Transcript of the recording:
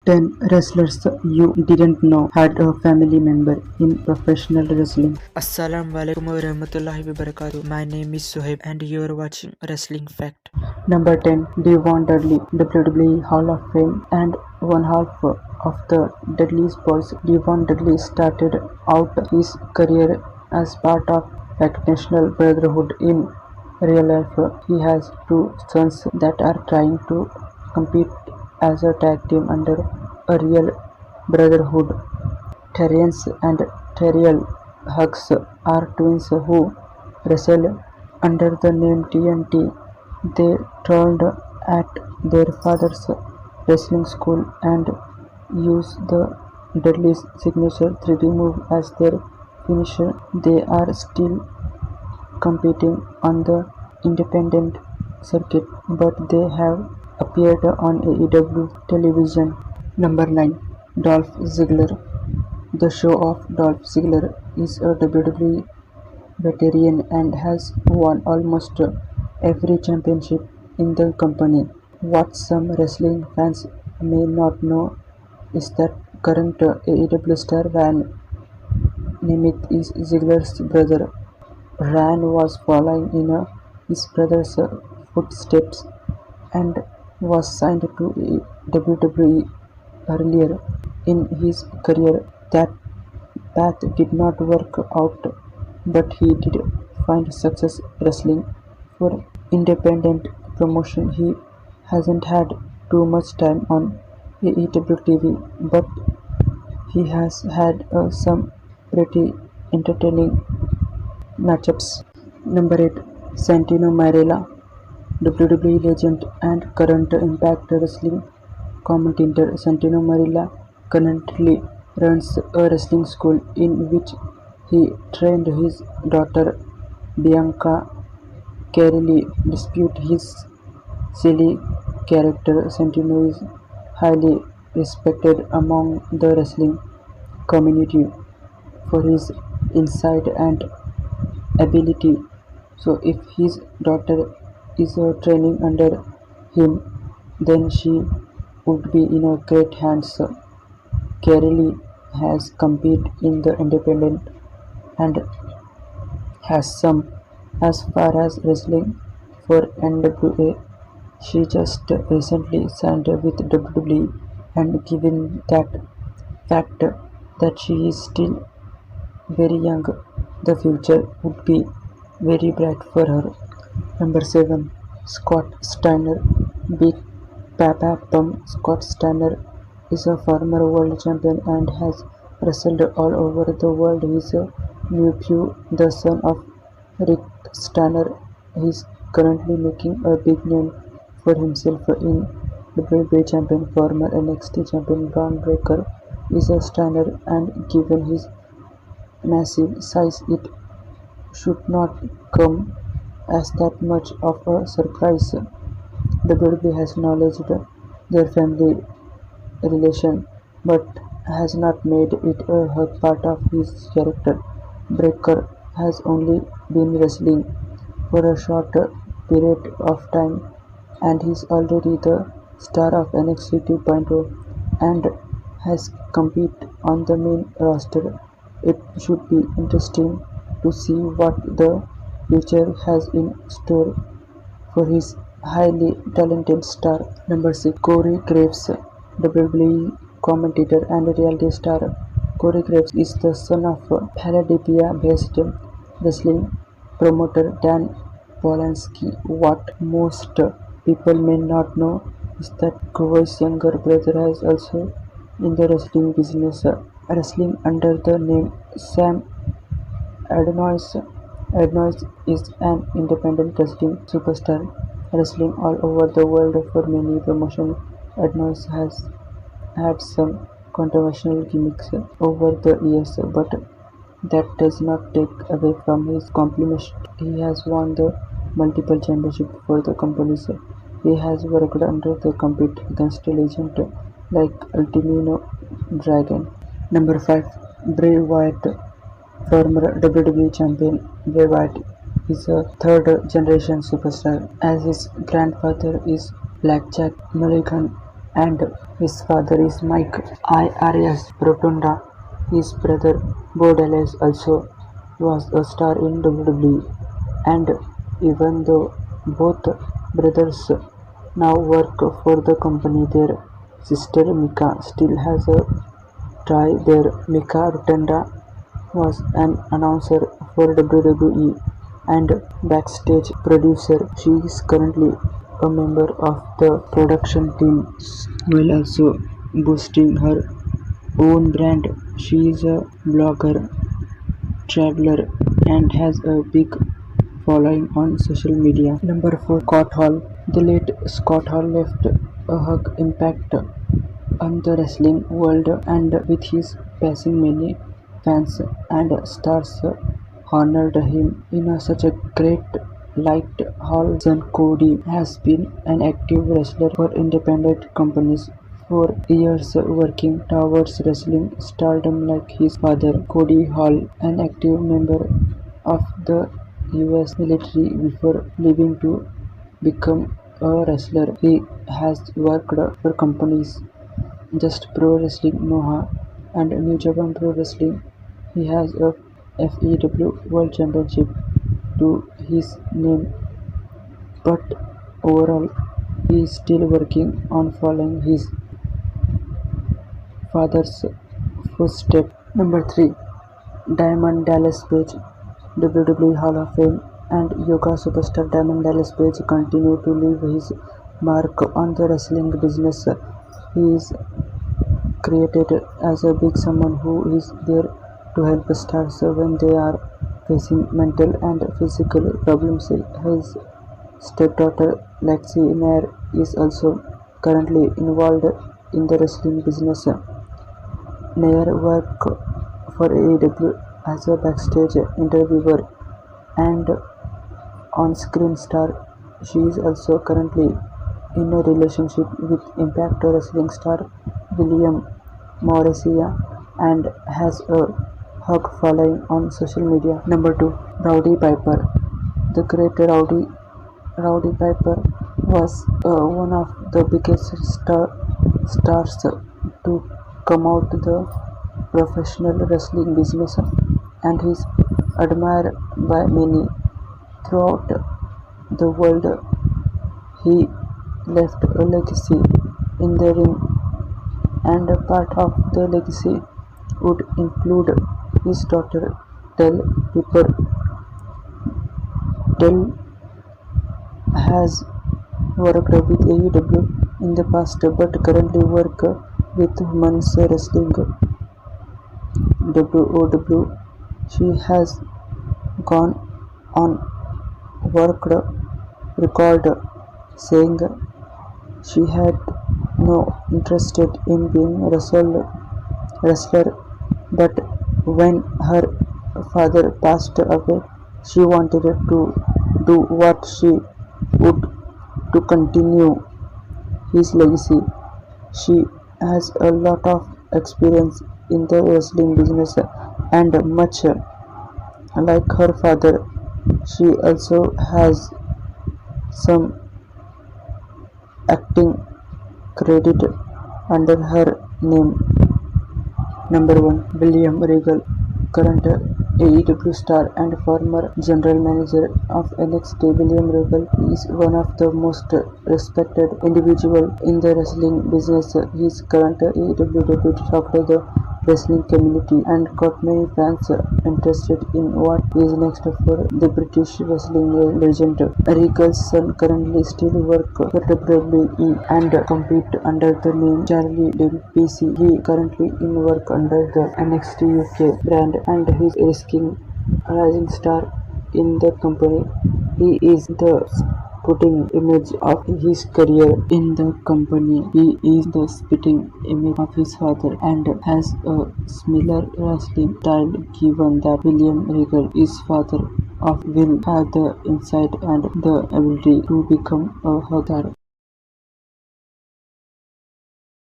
10 wrestlers you didn't know had a family member in professional wrestling. Assalamualaikum warahmatullahi wabarakatuh. My name is Soheb and you are watching Wrestling Fact. Number 10. Devon Dudley, WWE Hall of Fame and one half of the Dudley's Boys. Devon Dudley started out his career as part of National Brotherhood. In real life, he has two sons that are trying to compete as a tag team under a real brotherhood. Terrence and Terriel Hughes are twins who wrestle under the name TNT. They trained at their father's wrestling school and use the Dudley's signature 3D move as their finisher. They are still competing on the independent circuit, but they have appeared on AEW television. Number 9. Dolph Ziggler. The show of Dolph Ziggler is a WWE veteran and has won almost every championship in the company. What some wrestling fans may not know is that current AEW star Ryan Nemeth is Ziggler's brother. Ryan was following in his brother's footsteps and was signed to WWE earlier in his career. That path did not work out, but he did find success wrestling for independent promotion. He hasn't had too much time on AEW TV, but he has had some pretty entertaining matchups. Number 8. Santino Marella, WWE legend and current Impact Wrestling commentator. Santino Marella currently runs a wrestling school in which he trained his daughter Bianca Carelli. Despite his silly character, Santino is highly respected among the wrestling community for his insight and ability. So if his daughter is training under him, then she would be in a great hands. Carelli has competed in the independent and has some as far as wrestling for NWA. She just recently signed with WWE, and given that fact that she is still very young, the future would be very bright for her. Number 7. Scott Steiner. Big Papa Pump. Scott Steiner is a former world champion and has wrestled all over the world. His nephew, the son of Rick Steiner, is currently making a big name for himself in WWE champion. Former NXT champion Braun Breaker is a Steiner, and given his massive size, it should not come as that much of a surprise. WWE has acknowledged their family relation, but has not made it a part of his character. Breaker has only been wrestling for a short period of time, and he's already the star of NXT 2.0 and has competed on the main roster. It should be interesting to see what the future has in store for his highly talented star. Number 6. Corey Graves, WWE commentator and reality star. Corey Graves is the son of Philadelphia-based wrestling promoter Dan Polanski. What most people may not know is that Corey's younger brother is also in the wrestling business, wrestling under the name Sam Adnois. Adnois is an independent wrestling superstar, wrestling all over the world for many promotions. Adnois has had some controversial gimmicks over the years, but that does not take away from his accomplishments. He has won the multiple championships for the companies. He has worked under the compete against legends like Ultimo Dragon. Number 5. Bray Wyatt. Former WWE champion Bray Wyatt is a third-generation superstar, as his grandfather is Blackjack Mulligan and His father is Mike IRS Rotunda. His brother Bo Dallas also was a star in WWE, and even though both brothers now work for the company, their sister Mika still has a tie there. Mika Rotunda was an announcer for WWE and backstage producer. She is currently a member of the production team while also boosting her own brand. She is a blogger, traveler, and has a big following on social media. Number 4. Scott Hall. The late Scott Hall left a hug impact on the wrestling world, and with his passing many fans and stars honored him in such a great light. Hall's son Kodi has been an active wrestler for independent companies for years, working towards wrestling stardom like his father, Kodi Hall, an active member of the US military before leaving to become a wrestler. He has worked for companies just Pro Wrestling Noah and New Japan Pro Wrestling. He has a FEW World Championship to his name, but overall he is still working on following his father's footsteps. Number 3. Diamond Dallas Page. WWE Hall of Fame and yoga superstar Diamond Dallas Page continues to leave his mark on the wrestling business. He is created as a big someone who is there to help stars when they are facing mental and physical problems. His stepdaughter Lexi Nair is also currently involved in the wrestling business. Nair works for AEW as a backstage interviewer and on-screen star. She is also currently in a relationship with Impact Wrestling star William Morrissey and has a hug following on social media. Number 2. Rowdy Piper. The great Rowdy Piper was one of the biggest stars to come out the professional wrestling business, and is admired by many throughout the world. He left a legacy in the ring, and a part of the legacy would include his daughter Del Piper. Del has worked with AEW in the past but currently works with women's wrestling WOW. She has gone on record saying she had no interest in being a wrestler, but when her father passed away, she wanted to do what she would to continue his legacy. She has a lot of experience in the wrestling business, and much like her father, she also has some acting credit under her name. Number 1. William Regal. Current AEW star and former general manager of NXT, William Regal is one of the most respected individuals in the wrestling business. His current AEW debut shocked the wrestling community and got many fans interested in what is next for the British wrestling legend. Regal's son currently still works for WWE and compete under the name Charlie PC. He currently in work under the NXT UK brand and is rising star in the company. He is the spitting image of his career in the company. He is the spitting image of his father and has a similar wrestling style, given that William Regal is father of will have the insight and the ability to become a hugger.